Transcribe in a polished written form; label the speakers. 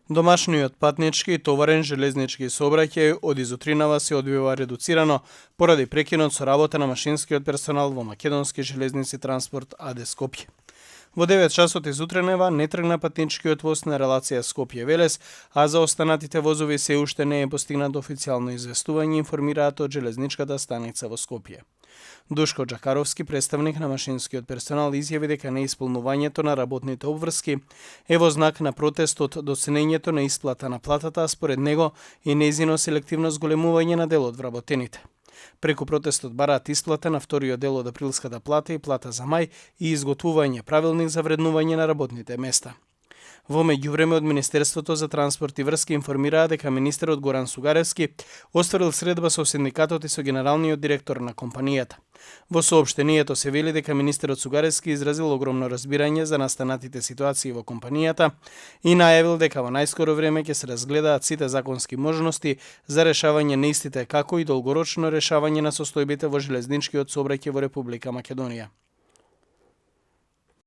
Speaker 1: Домашниот патнички и товарен железнички сообраќај од изутринава се одвива редуцирано поради прекинот со работа на машинскиот персонал во Македонски железници транспорт АД Скопје. Во 9 часот изутренева не тргна патничкиот воз на релација Скопје-Велес, а за останатите возови се уште не е постигнато официјално известување, информираат од железничката станица во Скопје. Душко Джакаровски, представник на машинскиот персонал, изјави дека неисполнувањето на работните обврски е во знак на протестот до ценењето на исплата на платата, а според него и нејзино селективно зголемување на дел од вработените. Преку протестот бараат исплата на вториот дел од априлската плата и плата за мај и изготвување правилник за вреднување на работните места. Во меѓувреме од Министерството за транспорт и врски информираа дека министерот Горан Сугаревски остварил средба со синдикатот и со генералниот директор на компанијата. Во соопштението се вели дека министерот Сугаревски изразил огромно разбирање за настанатите ситуации во компанијата и најавил дека во најскоро време ќе се разгледаат сите законски можности за решавање на истите, како и долгорочно решавање на состојбите во железничкиот сообраќај во Република Македонија.